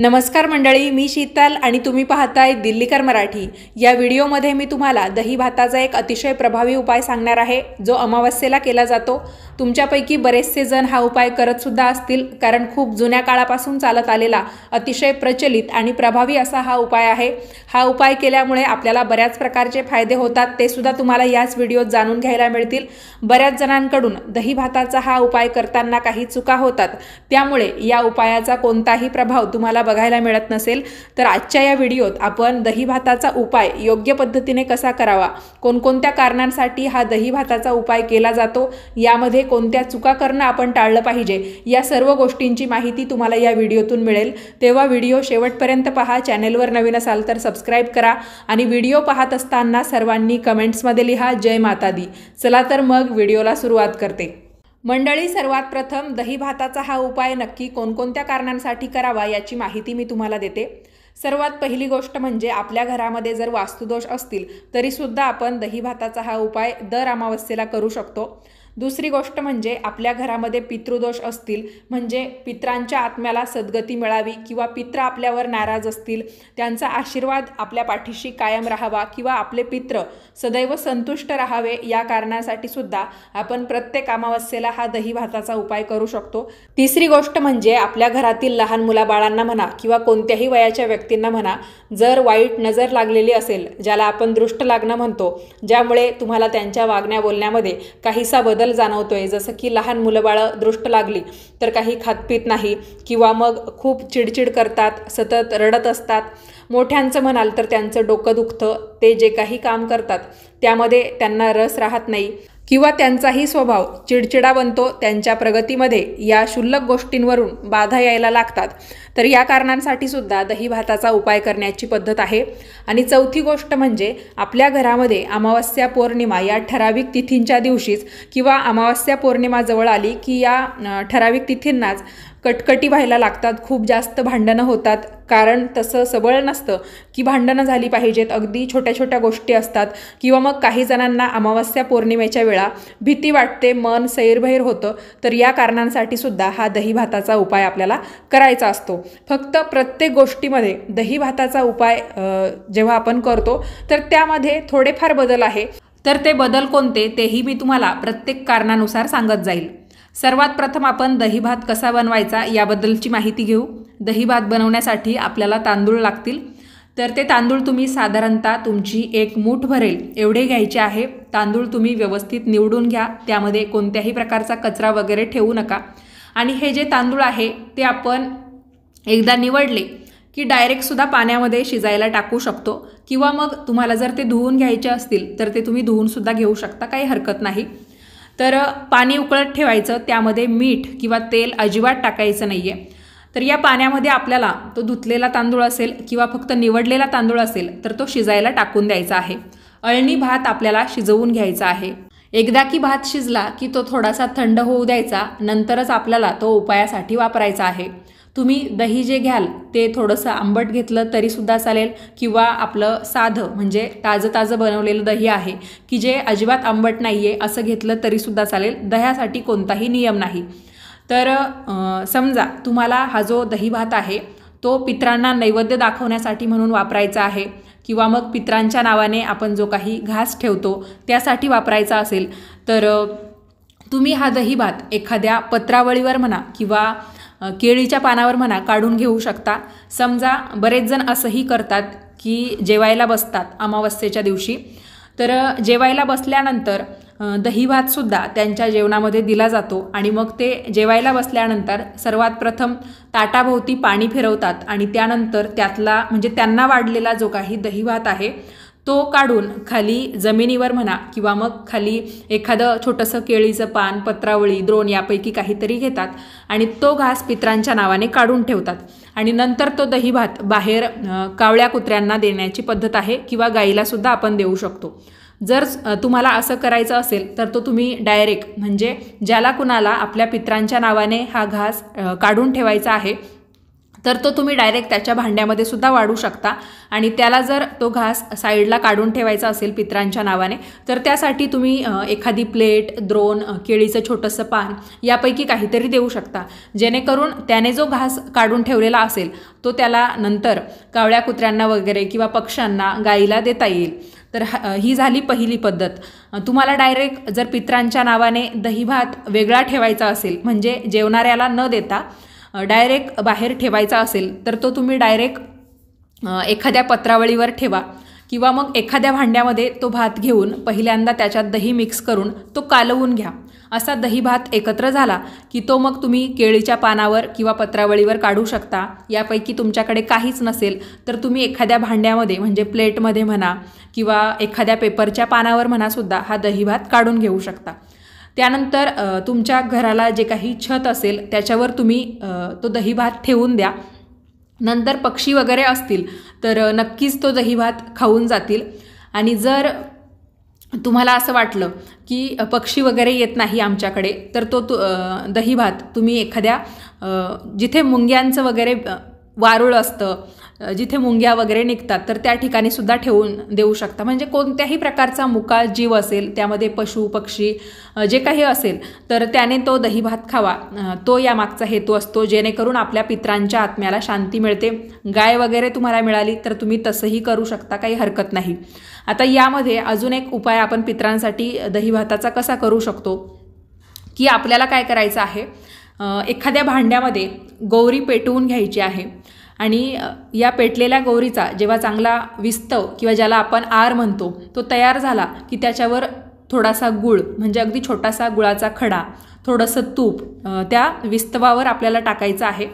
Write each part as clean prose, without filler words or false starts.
नमस्कार मंडळी, मी शीतल आणि तुम्ही पाहताय दिल्लीकर मराठी। या व्हिडिओमध्ये मी तुम्हाला दही भाताचा एक अतिशय प्रभावी उपाय सांगणार आहे, जो अमावस्येला केला जातो। तुमच्यापैकी बरेचसे जण हा उपाय करत सुद्धा असतील, कारण खूप जुन्या काळापासून चालत आलेला अतिशय प्रचलित आणि प्रभावी असा हा उपाय आहे। हा उपाय केल्यामुळे आपल्याला बऱ्याच प्रकारचे फायदे होतात, ते सुद्धा तुम्हाला याच व्हिडिओत जाणून घ्यायला मिळतील। बऱ्याच जणांकडून दही भाताचा हा उपाय करताना काही चुका होतात, त्यामुळे या उपायाचा कोणताही प्रभाव तुम्हाला बघायला मिळत नसेल, तर आजच्या या व्हिडिओत आपण दही भाताचा उपाय योग्य पद्धतीने कसा करावा, कोणकोणत्या कारणांसाठी हा दही भाताचा उपाय केला जातो, यामध्ये कोणत्या चुका करणं आपण टाळलं पाहिजे, या सर्व गोष्टींची माहिती तुम्हाला या व्हिडिओतून मिळेल। तेव्हा व्हिडिओ शेवटपर्यंत पहा। चॅनलवर नवीन असाल तर सबस्क्राइब करा आणि व्हिडिओ पाहत असताना सर्वांनी कमेंट्समध्ये लिहा जय माता दी। चला तर मग व्हिडिओला सुरुवात करते। मंडळी, सर्वात प्रथम दही भाताचा हा उपाय नक्की कोणकोणत्या कारणांसाठी करावा याची माहिती मी तुम्हाला देते। सर्वात पहिली गोष्ट म्हणजे आपल्या घरामध्ये जर वास्तुदोष असतील तरी सुद्धा आपण दही भाताचा हा उपाय दर अमावस्येला करू शकतो। दुसरी गोष्ट म्हणजे आपल्या घरामध्ये पितृदोष असतील, म्हणजे पित्रांच्या आत्म्याला सद्गती मिळावी किंवा पित्र आपल्यावर नाराज असतील, त्यांचा आशीर्वाद आपल्या पाठीशी कायम राहावा किंवा आपले पित्र सदैव संतुष्ट राहावे, या कारणासाठी सुद्धा आपण प्रत्येक अमावस्येला हा दही भाताचा उपाय करू शकतो। तिसरी गोष्ट म्हणजे आपल्या घरातील लहान मुलाबाळांना म्हणा किंवा कोणत्याही वयाच्या व्यक्तींना म्हणा, जर वाईट नजर लागलेली असेल, ज्याला आपण दृष्ट लागणं म्हणतो, ज्यामुळे तुम्हाला त्यांच्या वागण्या बोलण्यामध्ये काहीसा बदल जाणवतोय, जसं की लहान मुलंबाळं दृष्ट लागली तर काही खातपीत नाही किंवा मग खूप चिडचिड करतात, सतत रडत असतात। मोठ्यांचं म्हणाल तर त्यांचं डोकं दुखतं, ते जे काही काम करतात त्यामध्ये त्यांना रस राहत नाही किंवा त्यांचाही स्वभाव चिडचिडा बनतो, त्यांच्या प्रगतीमध्ये या क्षुल्लक गोष्टींवरून बाधा यायला लागतात, तर या कारणांसाठी सुद्धा दही भाताचा उपाय करण्याची पद्धत आहे। आणि चौथी गोष्ट म्हणजे आपल्या घरामध्ये अमावस्या पौर्णिमा या ठराविक तिथींच्या दिवशीच किंवा अमावस्या पौर्णिमा जवळ आली की या ठराविक तिथींनाच कटकटी व्हायला लागतात, खूप जास्त भांडणं होतात। कारण तसं सबळ नसतं की भांडणं झाली पाहिजेत, अगदी छोट्या छोट्या गोष्टी असतात किंवा मग काही जणांना अमावस्या पौर्णिमेच्या वेळा भीती वाटते, मन सैरभैर होतं, तर या कारणांसाठी सुद्धा हा दही भाताचा उपाय आपल्याला करायचा असतो। फक्त प्रत्येक गोष्टीमध्ये दही भाताचा उपाय जेव्हा आपण करतो तर त्यामध्ये थोडेफार बदल आहे, तर ते बदल कोणते तेही मी तुम्हाला प्रत्येक कारणानुसार सांगत जाईल। सर्वात प्रथम आपण दही भात कसा बनवायचा याबद्दलची माहिती घेऊ। दही भात बनवण्यासाठी आपल्याला तांदूळ लागतील, तर ते तांदूळ तुम्ही साधारणतः तुमची एक मूठ भरेल एवढे घ्यायचे आहे। तांदूळ तुम्ही व्यवस्थित निवडून घ्या, त्यामध्ये कोणत्याही प्रकारचा कचरा वगैरे ठेवू नका। आणि हे जे तांदूळ आहे ते आपण एकदा निवडले की डायरेक्टसुद्धा पाण्यामध्ये शिजायला टाकू शकतो, किंवा मग तुम्हाला जर ते धुवून घ्यायचे असतील तर ते तुम्ही धुवूनसुद्धा घेऊ शकता, काही हरकत नाही। तर पाणी उकळत ठेवायचं, त्यामध्ये मीठ किंवा तेल अजिबात टाकायचं नाही आहे। तर या पाण्यामध्ये आपल्याला तो धुतलेला तांदूळ असेल किंवा फक्त निवडलेला तांदूळ असेल तर तो शिजायला टाकून द्यायचा आहे। अळणी भात आपल्याला शिजवून घ्यायचा आहे। एकदा की भात शिजला की तो थोडासा थंड होऊ द्यायचा, नंतरच आपल्याला तो उपायासाठी वापरायचा आहे। तुम्ही दही जे घ्याल ते थोडंसं आंबट घेतलं तरीसुद्धा चालेल, किंवा आपलं साधं म्हणजे ताजं बनवलेलं दही आहे की जे अजिबात आंबट नाही आहे असं घेतलं तरीसुद्धा चालेल, दह्यासाठी कोणताही नियम नाही। तर समजा तुम्हाला हा जो दही भात आहे तो पित्रांना नैवेद्य दाखवण्यासाठी म्हणून वापरायचा आहे, किंवा मग पित्रांच्या नावाने आपण जो काही घास ठेवतो त्यासाठी वापरायचा असेल, तर तुम्ही हा दही भात एखाद्या पत्रावळीवर म्हणा किंवा केळीच्या पानावर म्हणा काढून घेऊ शकता। समजा बरेच जण असंही करतात की जेवायला बसतात अमावस्येच्या दिवशी, तर जेवायला बसल्यानंतर दही भातसुद्धा त्यांच्या जेवणामध्ये दिला जातो, आणि मग ते जेवायला बसल्यानंतर सर्वात प्रथम ताटाभोवती पाणी फिरवतात आणि त्यानंतर त्यातला म्हणजे त्यांना वाढलेला जो काही दही भात आहे तो काढून खाली जमिनीवर म्हणा किंवा मग खाली एखादं छोटंसं केळीचं पान, पत्रावळी, द्रोण यापैकी काहीतरी घेतात आणि तो घास पित्रांच्या नावाने काढून ठेवतात, आणि नंतर तो दही भात बाहेर कावळ्या कुत्र्यांना देण्याची पद्धत आहे, किंवा गाईला सुद्धा आपण देऊ शकतो। जर तुम्हाला असं करायचं असेल तर तो तुम्ही डायरेक्ट म्हणजे ज्याला कुणाला आपल्या पित्रांच्या नावाने हा घास काढून ठेवायचा आहे तर तो तुम्ही डायरेक्ट त्याच्या भांड्यामध्ये सुद्धा वाढू शकता। आणि त्याला जर तो घास साईडला काढून ठेवायचा असेल पितरांच्या नावाने, तर त्यासाठी तुम्ही एखादी प्लेट, द्रोण, केळीचं छोटंसं पान यापैकी काहीतरी देऊ शकता, जेणेकरून त्याने जो घास काढून ठेवलेला असेल तो त्याला नंतर कावळ्या कुत्र्यांना वगैरे किंवा पक्ष्यांना, गाईला देता येईल। तर ही झाली पहिली पद्धत। तुम्हाला डायरेक्ट जर पितरांच्या नावाने दही भात वेगळा ठेवायचा असेल, म्हणजे जेवणाऱ्याला न देता डायरेक्ट बाहेर ठेवायचा असेल, तर तो तुम्ही डायरेक्ट एखाद्या पत्रावळीवर ठेवा किंवा मग एखाद्या भांड्यामध्ये तो भात घेऊन पहिल्यांदा त्याच्यात दही मिक्स करून तो कालवून घ्या। असा दही भात एकत्र झाला की तो मग तुम्ही केळीच्या पानावर किंवा पत्रावळीवर काढू शकता। यापैकी तुमच्याकडे काहीच नसेल तर तुम्ही एखाद्या भांड्यामध्ये म्हणजे प्लेटमध्ये म्हणा किंवा एखाद्या पेपरच्या पानावर म्हणा सुद्धा हा दही भात काढून घेऊ शकता। त्यानंतर तुमच्या घराला जे काही छत असेल त्याच्यावर तुम्ही तो दही भात ठेवून द्या। नंतर पक्षी वगैरे असतील तर नक्कीच तो दही भात खाऊन जातील। आणि जर तुम्हाला असं वाटलं की पक्षी वगैरे येत नाही आमच्याकडे, तर तो दही भात तुम्ही एखाद्या जिथे मुंग्यांचं वगैरे वारूळ असतं, जिथे मुंग्या वगैरे निघतात, तर त्या ठिकाणी सुद्धा ठेवून देऊ शकता। म्हणजे कोणत्याही प्रकारचा मुका जीव असेल, त्यामध्ये पशु पक्षी जे काही असेल, तर त्याने तो दही भात खावा, तो यामागचा हेतू असतो, जेणेकरून आपल्या पितरांच्या आत्म्याला शांती मिळते। गाय वगैरे तुम्हाला मिळाली तर तुम्ही तसंही करू शकता, काही हरकत नाही। आता यामध्ये अजून एक उपाय आपण पितरांसाठी दही भाताचा कसा करू शकतो की आपल्याला काय करायचं आहे, एखाद्या भांड्यामध्ये गौरी पेटवून घ्यायची आहे आणि या पेटलेल्या गौरीचा जेव्हा चांगला विस्तव किंवा ज्याला आपण आर म्हणतो तो तयार झाला की त्याच्यावर थोडासा गूळ, म्हणजे अगदी छोटासा गुळाचा खडा, थोडंसं तूप त्या विस्तवावर आपल्याला टाकायचं आहे।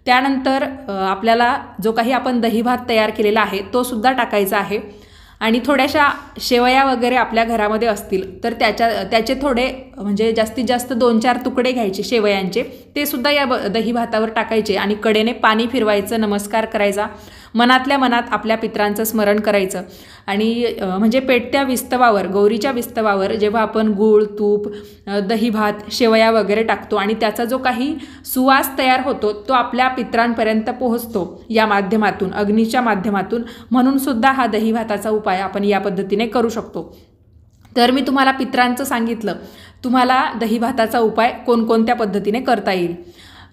त्यानंतर आपल्याला जो काही आपण दही भात तयार केलेला आहे तो सुद्धा टाकायचा आहे आणि थोड्याशा शेवया वगैरे आपल्या घरामध्ये असतील तर त्याचे थोडे म्हणजे जास्तीत जास्त 2-4 तुकडे घ्यायचे शेवयांचे, ते सुद्धा या दही भातावर टाकायचे आणि कडेने पाणी फिरवायचं, नमस्कार करायचा, मनातल्या मनात आपल्या पितरांचं स्मरण करायचं। आणि म्हणजे पेटत्या विस्तवावर, गौरीच्या विस्तवावर जेव्हा आपण गूळ, तूप, दही भात, शेवया वगैरे टाकतो आणि त्याचा जो काही सुवास तयार होतो तो आपल्या पितरांपर्यंत पोहोचतो या माध्यमातून, अग्नीच्या माध्यमातून, म्हणून सुद्धा हा दही भाताचा उपाय आपण या पद्धतीने करू शकतो। तर मी तुम्हाला पितरांचं सांगितलं, तुम्हाला दही भाताचा उपाय कोणकोणत्या पद्धतीने करता येईल।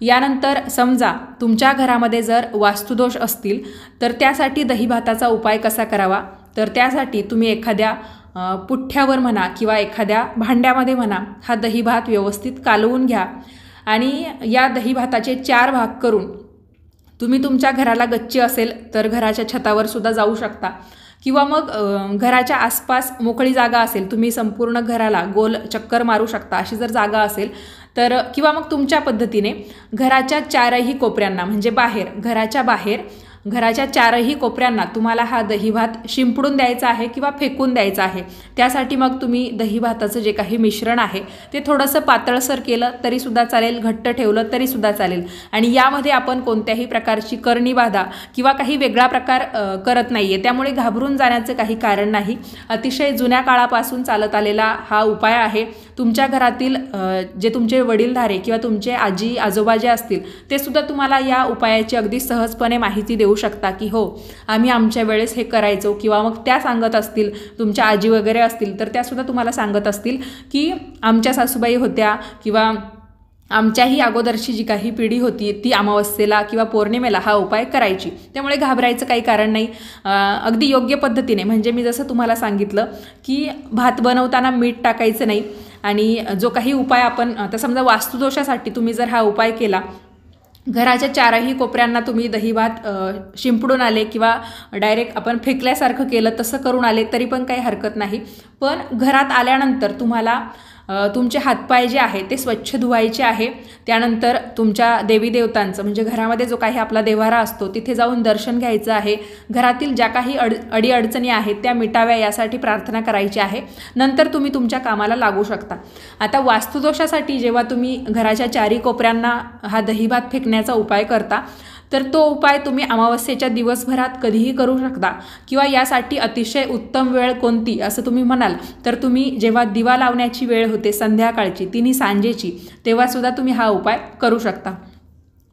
यानंतर समजा तुमच्या घरामध्ये जर वास्तुदोष असतील तर त्यासाठी दही भाताचा उपाय कसा करावा, तर त्यासाठी तुम्ही एखाद्या पुठ्ठ्यावर म्हणा किंवा एखाद्या भांड्यामध्ये म्हणा हा दही भात व्यवस्थित कालवून घ्या आणि या दही भाताचे 4 भाग करून तुम्ही तुमच्या घराला गच्ची असेल तर घराच्या छतावर सुद्धा जाऊ शकता किंवा मग घराच्या आसपास मोकळी जागा असेल, तुम्ही संपूर्ण घराला गोल चक्कर मारू शकता अशी जर जागा असेल तर, किंवा मग तुमच्या पद्धतीने घराच्या 4ही कोपऱ्यांना, म्हणजे घराच्या बाहेर घराच्या 4ही कोपऱ्यांना तुम्हाला हा दही भात शिंपडून द्यायचा आहे किंवा फेकून द्यायचा आहे। त्यासाठी मग तुम्ही दही भाताचं जे काही मिश्रण आहे ते थोडंसं पातळसर केलं तरी सुद्धा चालेल, घट्ट ठेवलं तरी सुद्धा चालेल। आणि यामध्ये आपण कोणत्याही प्रकारची करणी बाधा किंवा काही वेगळा प्रकार करत नाहीये, त्यामुळे घाबरून जाण्याचं काही कारण नाही। अतिशय जुन्या काळापासून चालत आलेला हा उपाय आहे। तुमच्या घरातील जे तुमचे वडीलधारे किंवा तुमचे आजी आजोबा जे असतील ते सुद्धा तुम्हाला या उपायाची अगदी सहजपणे माहिती देऊ शकता की हो आम्ही आमच्या वेळेस हे करायचो, किंवा मग त्या सांगत असतील, तुमच्या आजी वगैरे असतील तर त्या सुद्धा तुम्हाला सांगत असतील की आमच्या सासूबाई होत्या किंवा आमच्याही अगोदरची जी काही पिढी होती ती अमावस्येला किंवा पौर्णिमेला हा उपाय करायची। त्यामुळे घाबरायचं काही कारण नाही। अगदी योग्य पद्धतीने, म्हणजे मी जसं तुम्हाला सांगितलं की भात बनवताना मीठ टाकायचं नाही आणि जो काही उपाय आपण आता समजा वास्तुदोषासाठी तुम्ही जर हा उपाय केला, घराच्या 4ही कोपऱ्यांना तुम्ही दही भात शिंपडून आले किंवा डायरेक्ट आपण फेकल्यासारखं केलं तसं करून आले तरी पण काही हरकत नाही। पण घरात आल्यानंतर तुम्हाला तुमचे हातपाय जे आहे ते स्वच्छ धुवायचे आहे। त्यानंतर तुमच्या देवी देवतांचं, म्हणजे घरामध्ये जो काही आपला देव्हारा असतो तिथे जाऊन दर्शन घ्यायचं आहे। घरातील ज्या काही अडीअडचणी आहेत त्या मिटाव्या यासाठी प्रार्थना करायची आहे। नंतर तुम्ही तुमच्या कामाला लागू शकता। आता वास्तुदोषासाठी जेव्हा तुम्ही घराच्या 4ही कोपऱ्यांना हा दही भात फेकण्याचा उपाय करता तर तो उपाय तुम्ही अमावस्येच्या दिवसभरात कधीही करू शकता, किंवा यासाठी अतिशय उत्तम वेळ कोणती असं तुम्ही म्हणाल तर तुम्ही जेव्हा दिवा लावण्याची वेळ होते संध्याकाळची, तिन्ही सांजेची, तेव्हा सुद्धा तुम्ही हा उपाय करू शकता।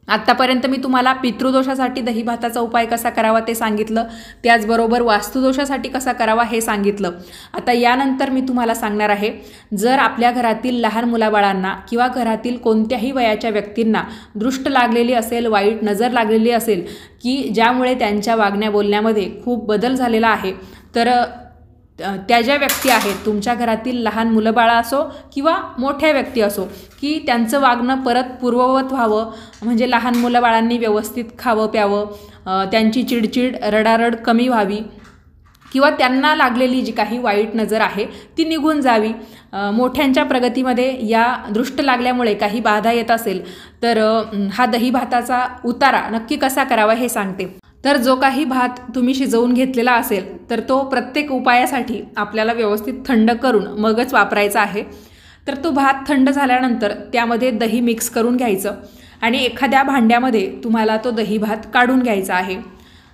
आत्तापर्यंत मी तुम्हाला पितृदोषासाठी दही भाताचा उपाय कसा करावा ते सांगितलं, त्याचबरोबर वास्तुदोषासाठी कसा करावा हे सांगितलं. आता यानंतर मी तुम्हाला सांगणार आहे, जर आपल्या घरातील लहान मुलाबाळांना किंवा घरातील कोणत्याही वयाच्या व्यक्तींना दृष्ट लागलेली असेल, वाईट नजर लागलेली असेल, की ज्यामुळे त्यांच्या वागण्या बोलण्यामध्ये खूप बदल झालेला आहे, तर त्या ज्या व्यक्ती आहेत, तुमच्या घरातील लहान मुलं बाळा असो किंवा मोठ्या व्यक्ती असो, की त्यांचं वागणं परत पूर्ववत व्हावं, म्हणजे लहान मुलं बाळांनी व्यवस्थित खावं प्यावं, त्यांची चिडचिड रडारड कमी व्हावी किंवा त्यांना लागलेली जी काही वाईट नजर आहे ती निघून जावी, मोठ्यांच्या प्रगतीमध्ये या दृष्ट लागल्यामुळे काही बाधा येत असेल, तर हा दही भाताचा उतारा नक्की कसा करावा हे सांगते. तर जो काही भात तुम्ही शिजवून घेतलेला असेल तर तो प्रत्येक उपायासाठी आपल्याला व्यवस्थित थंड करून मगच वापरायचा आहे. तर तो भात थंड झाल्यानंतर त्यामध्ये दही मिक्स करून घ्यायचं आणि एखाद्या भांड्यामध्ये तुम्हाला तो दही भात काढून घ्यायचा आहे.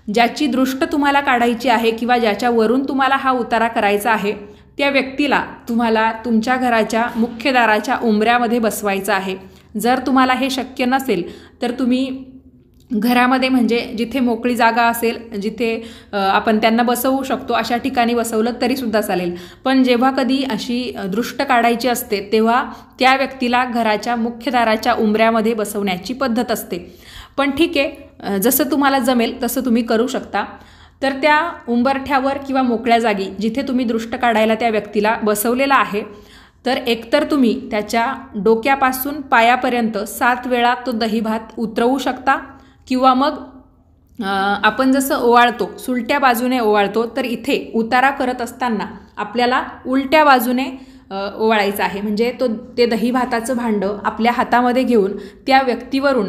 ज्याची दृष्ट तुम्हाला काढायची आहे किंवा ज्याच्यावरून तुम्हाला हा उतारा करायचा आहे, त्या व्यक्तीला तुम्हाला तुमच्या घराच्या मुख्य दाराच्या उंबऱ्यामध्ये बसवायचं आहे. जर तुम्हाला हे शक्य नसेल तर तुम्ही घरामध्ये, म्हणजे जिथे मोकळी जागा असेल, जिथे आपण त्यांना बसवू शकतो अशा ठिकाणी बसवलं तरीसुद्धा चालेल. पण जेव्हा कधी अशी दृष्ट काढायची असते तेव्हा त्या व्यक्तीला घराच्या मुख्य दाराच्या उंबऱ्यामध्ये बसवण्याची पद्धत असते. पण ठीक आहे, जसं तुम्हाला जमेल तसं तुम्ही करू शकता. तर त्या उंबरठ्यावर किंवा मोकळ्या जागी जिथे तुम्ही दृष्ट काढायला त्या व्यक्तीला बसवलेला आहे, तर एकतर तुम्ही त्याच्या डोक्यापासून पायापर्यंत 7 वेळा तो दही भात उतरवू शकता किंवा मग आपण जसं ओवाळतो, सुलट्या बाजूने ओवाळतो, तर इथे उतारा करत असताना आपल्याला उलट्या बाजूने ओवाळायचं आहे. म्हणजे ते दही भाताचं भांडं आपल्या हातामध्ये घेऊन त्या व्यक्तीवरून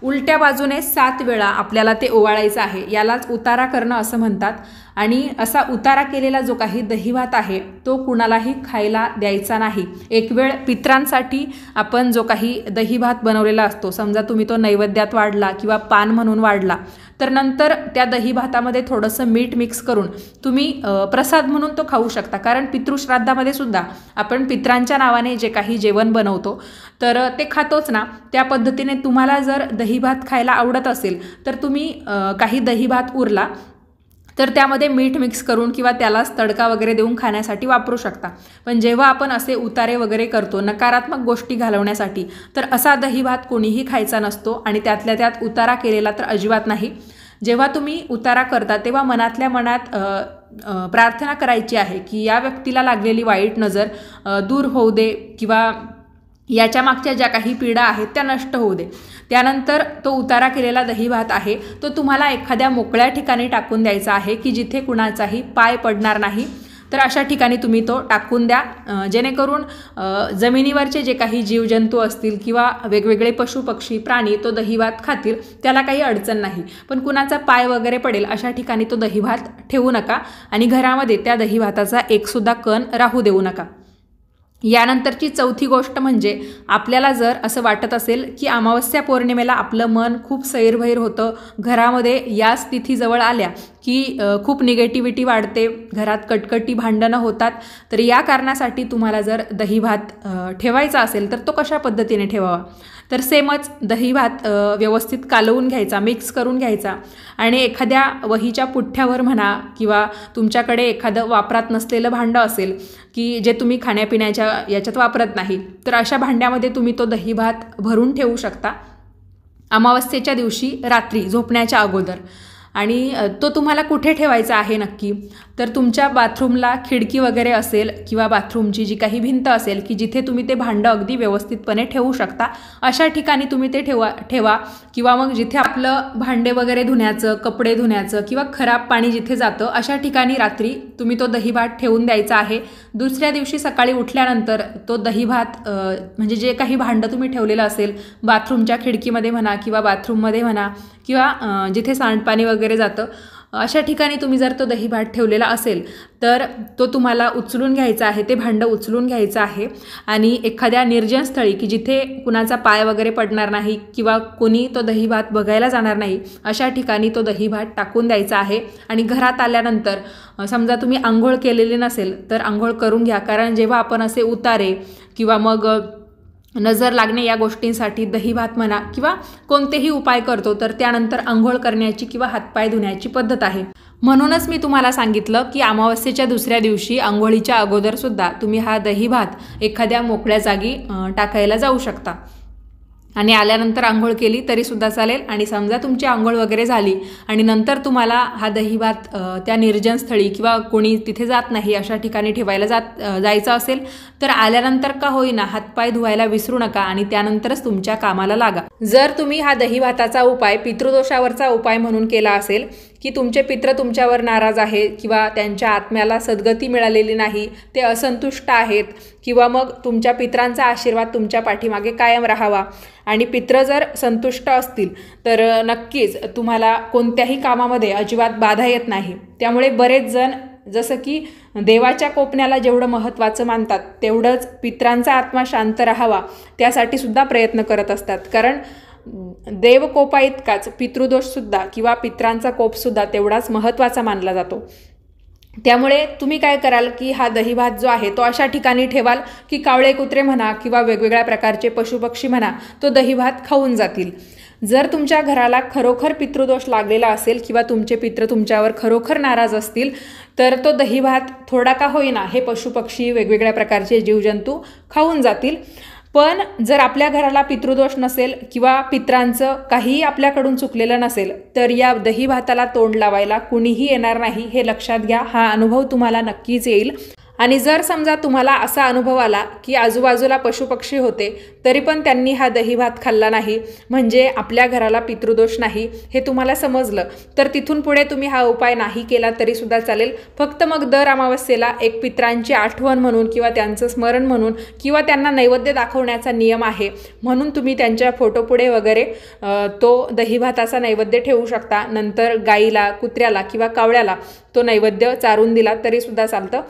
उलट्या बाजूने 7 वेळा आपल्याला ते ओवाळायचं आहे. यालाच उतारा करणं असं म्हणतात. आणि असा उतारा केलेला जो काही दही भात आहे तो कुणालाही खायला द्यायचा नाही. एक वेळ पितरांसाठी आपण जो काही दही भात बनवलेला असतो, समजा तुम्ही तो नैवेद्यात वाढला किंवा पान म्हणून वाढला, तर नंतर त्या दही भातामध्ये थोडंसं मीठ मिक्स करून तुम्ही प्रसाद म्हणून तो खाऊ शकता. कारण पितृश्राद्धामध्ये सुद्धा आपण पितरांच्या नावाने जे काही जेवण बनवतो तर ते खातोच ना. त्या पद्धतीने तुम्हाला जर दही भात खायला आवडत असेल तर तुम्ही काही दही भात उरला तर त्यामध्ये मीठ मिक्स करून किंवा त्यालाच तडका वगैरे देऊन खाण्यासाठी वापरू शकता. पण जेव्हा आपण असे उतारे वगैरे करतो नकारात्मक गोष्टी घालवण्यासाठी, तर असा दही भात कोणीही खायचा नसतो आणि त्यातल्या त्यात उतारा केलेला तर अजिबात नाही. जेव्हा तुम्ही उतारा करता तेव्हा मनातल्या मनात प्रार्थना करायची आहे की या व्यक्तीला लागलेली वाईट नजर दूर होऊ दे किंवा याच्या मागच्या ज्या काही पीडा आहेत त्या नष्ट होऊ दे. त्यानंतर तो उतारा केलेला दही भात आहे तो तुम्हाला एखाद्या मोकळ्या ठिकाणी टाकून द्यायचा आहे की जिथे कुणाचाही पाय पडणार नाही. तर अशा ठिकाणी तुम्ही तो टाकून द्या, जेणेकरून जमिनीवरचे जे काही जीवजंतू असतील किंवा वेगवेगळे पशु पक्षी प्राणी तो दही भात खातील, त्याला काही अडचण नाही. पण कुणाचा पाय वगैरे पडेल अशा ठिकाणी तो दही भात ठेवू नका आणि घरामध्ये त्या दही भाताचा एकसुद्धा कण राहू देऊ नका. यानंतरची चौथी गोष्ट म्हणजे आपल्याला जर असं वाटत असेल की अमावस्या पौर्णिमेला आपलं मन खूप सैरभैर होतं, घरामध्ये याच तिथीजवळ आल्या की खूप निगेटिव्हिटी वाढते, घरात कटकटी भांडणं होतात, तर या कारणासाठी तुम्हाला जर दही भात ठेवायचा असेल तर तो कशा पद्धतीने ठेवावा. तर सेमच दही भात व्यवस्थित कालवून घ्यायचा, मिक्स करून घ्यायचा आणि एखाद्या वहीच्या पुठ्ठ्यावर म्हणा किंवा तुमच्याकडे एखादं वापरात नसलेलं भांडं असेल की जे तुम्ही खाण्यापिण्याच्या याच्यात वापरत नाही, तर अशा भांड्यामध्ये तुम्ही तो दही भात भरून ठेवू शकता अमावस्येच्या दिवशी रात्री झोपण्याच्या अगोदर. आणि तो तुम्हाला कुठे ठेवायचा आहे नक्की, तर तुमच्या बाथरूमला खिडकी वगैरे असेल किंवा बाथरूमची जी काही भिंत असेल की जिथे तुम्ही ते भांडं अगदी व्यवस्थितपणे ठेवू शकता अशा ठिकाणी तुम्ही ते ठेवा किंवा मग जिथे आपलं भांडे वगैरे धुण्याचं, कपडे धुण्याचं किंवा खराब पाणी जिथे जातं अशा ठिकाणी रात्री तुम्ही तो दही भात ठेवून द्यायचा आहे. दुसऱ्या दिवशी सकाळी उठल्यानंतर तो दही भात म्हणजे जे काही भांडं तुम्ही ठेवलेलं असेल बाथरूमच्या खिडकीमध्ये म्हणा किंवा बाथरूममध्ये म्हणा किंवा जिथे सांडपाणी वगैरे जातं अशा ठिकाणी तुम्ही जर तो दही भात ठेवलेला असेल तर तो तुम्हाला उचलून घ्यायचा आहे, ते भांडं उचलून घ्यायचं आहे आणि एखाद्या निर्जन स्थळी की जिथे कुणाचा पाय वगैरे पडणार नाही किंवा कोणी तो दही भात बघायला जाणार नाही अशा ठिकाणी तो दही भात टाकून द्यायचा आहे. आणि घरात आल्यानंतर समजा तुम्ही आंघोळ केलेली नसेल तर आंघोळ करून घ्या. कारण जेव्हा आपण असे उतारे किंवा मग नजर लागणे या गोष्टींसाठी दही भात म्हणा किंवा कोणतेही उपाय करतो तर त्यानंतर अंघोळ करण्याची किंवा हातपाय धुण्याची पद्धत आहे। म्हणूनच मी तुम्हाला सांगितलं की अमावस्येच्या दुसऱ्या दिवशी अंघोळीच्या अगोदर सुद्धा तुम्ही हा दही भात एखाद्या मोकळ्या जागी टाकायला जाऊ शकता आणि आल्यानंतर अंघोळ केली तरी सुद्धा चालेल। आणि समजा तुमची अंघोळ वगैरे झाली आणि नंतर तुम्हाला हा दही भात त्या निर्जन स्थळी किंवा कोणी तिथे जात नाही अशा ठिकाणी ठेवायला जायचं असेल तर आल्यानंतर का होईना हातपाय धुवायला विसरू नका आणि त्यानंतरच तुमच्या कामाला लागा। जर तुम्ही हा दही भाताचा उपाय पितृदोषावरचा उपाय म्हणून केला असेल की तुमचे पितृ तुमच्यावर नाराज आहे किंवा त्यांच्या आत्म्याला सद्गती मिळालेली नाही, ते असंतुष्ट आहेत किंवा मग तुमच्या पितरांचा आशीर्वाद तुमच्या पाठीमागे कायम राहावा आणि पितृ जर संतुष्ट असतील तर नक्कीच तुम्हाला कोणत्याही कामामध्ये अजिबात बाधा येत नाही। त्यामुळे बरेच जण जसं की देवाच्या कोपण्याला जेवढं महत्त्वाचं मानतात तेवढंच पितरांचा आत्मा शांत राहावा त्यासाठी सुद्धा प्रयत्न करत असतात। कारण देव कोपा इतकाच पितृदोषसुद्धा किंवा पितरांचा कोपसुद्धा तेवढाच महत्त्वाचा मानला जातो। त्यामुळे तुम्ही काय कराल की हा दही भात जो आहे तो अशा ठिकाणी ठेवाल की कावळे कुत्रे म्हणा किंवा वेगवेगळ्या प्रकारचे पशुपक्षी म्हणा तो दही भात खाऊन जातील। जर तुमच्या घराला खरोखर पितृदोष लागलेला असेल किंवा तुमचे पितृ तुमच्यावर खरोखर नाराज असतील तर तो दही भात थोडा का होईना हे पशुपक्षी वेगवेगळ्या प्रकारचे जीवजंतू खाऊन जातील। पण जर आपल्या घराला पितृदोष नसेल किंवा पितरांचं काहीही आपल्याकडून चुकलेलं नसेल तर या दही भाताला तोंड लावायला कुणीही येणार नाही, हे लक्षात घ्या। हा अनुभव तुम्हाला नक्कीच येईल। आणि जर समजा तुम्हाला असा अनुभव आला की आजूबाजूला पशुपक्षी होते तरी पण त्यांनी हा दही भात खाल्ला नाही म्हणजे आपल्या घराला पितृदोष नाही हे तुम्हाला समजलं तर तिथून पुढे तुम्ही हा उपाय नाही केला तरी सुद्धा चालेल। फक्त मग दर अमावस्येला एक पितरांची आठवण म्हणून किंवा त्यांचं स्मरण म्हणून किंवा त्यांना नैवेद्य दाखवण्याचा नियम आहे म्हणून तुम्ही त्यांच्या फोटोपुढे वगैरे तो दही भाताचा नैवेद्य ठेवू शकता। नंतर गाईला, कुत्र्याला किंवा कावळ्याला तो नैवेद्य चारून दिला तरी सुद्धा चालतं।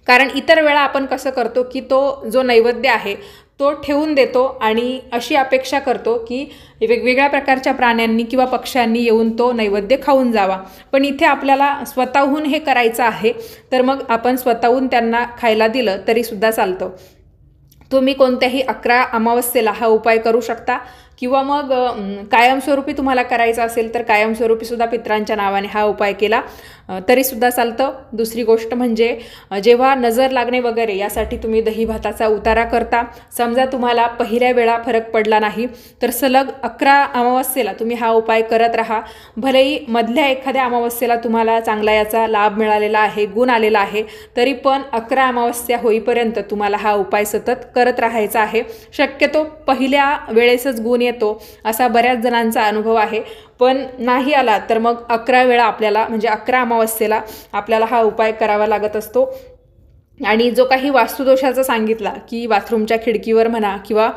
कारण इतर वेळा आपण कसं करतो की तो जो नैवेद्य आहे तो ठेवून देतो आणि अशी अपेक्षा करतो की वेगवेगळ्या प्रकारच्या प्राण्यांनी किंवा पक्ष्यांनी येऊन तो नैवेद्य खाऊन जावा, पण इथे आपल्याला स्वतःहून हे करायचं आहे तर मग आपण स्वतःहून त्यांना खायला दिलं तरी सुद्धा चालतं। तुम्ही कोणत्याही 11 अमावस्येला हा उपाय करू शकता किंवा मग कायमस्वरूपी तुम्हाला करायचं असेल तर कायमस्वरूपी सुद्धा पितरांच्या नावाने हा उपाय केला तरी सुद्धा चालतं। दुसरी गोष्ट म्हणजे जेव्हा नजर लागणे वगैरे यासाठी तुम्ही दही भाताचा उतारा करता, समजा तुम्हाला पहिल्या वेळा फरक पडला नाही तर सलग 11 अमावस्येला तुम्ही हा उपाय करत राहा। भलेही मधल्या एखाद्या अमावस्येला तुम्हाला चांगला याचा लाभ मिळालेला आहे, गुण आलेला आहे, तरी पण 11 अमावस्या होईपर्यंत तुम्हाला हा उपाय सतत करत राहायचा आहे। शक्यतो पहिल्या वेळेसच गुण येतो असा बऱ्याच जणांचा अनुभव आहे, पण नाही आला तर मग 11 वेळा आपल्याला म्हणजे 11 अमावस्येला आपल्याला हा उपाय करावा लागत असतो। आणि जो काही वास्तुदोषाचा सांगितला की बाथरूमच्या खिडकीवर म्हणा किंवा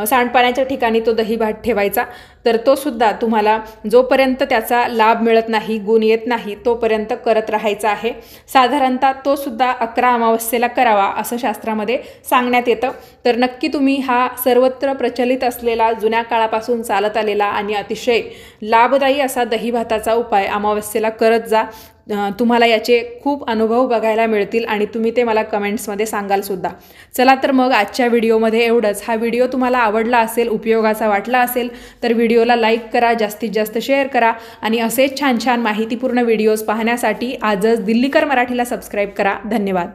सांडपाण्याच्या ठिकाणी तो दही भात ठेवायचा तर तो सुद्धा तुम्हाला जोपर्यंत त्याचा लाभ मिळत नाही, गुण येत नाही तोपर्यंत करत राहायचा आहे। साधारणतः तो सुद्धा 11 अमावस्येला करावा असं शास्त्रामध्ये सांगण्यात येतं। तर नक्की तुम्ही हा सर्वत्र प्रचलित असलेला जुन्या काळापासून चालत आलेला आणि अतिशय लाभदायी असा दही भाताचा उपाय अमावस्येला करत जा। तुम्हाला याचे खूप अनुभव बघायला मिळतील आणि तुम्ही ते मला कमेंट्समध्ये सांगाल सुद्धा। चला तर मग आजच्या व्हिडिओमध्ये एवढंच। हा व्हिडिओ तुम्हाला आवडला असेल, उपयोगाचा वाटला असेल तर व्हिडिओला लाईक करा, जास्तीत जास्त शेअर करा आणि असेच छान छान माहितीपूर्ण व्हिडिओज पाहण्यासाठी आजच दिल्लीकर मराठीला सबस्क्राईब करा। धन्यवाद।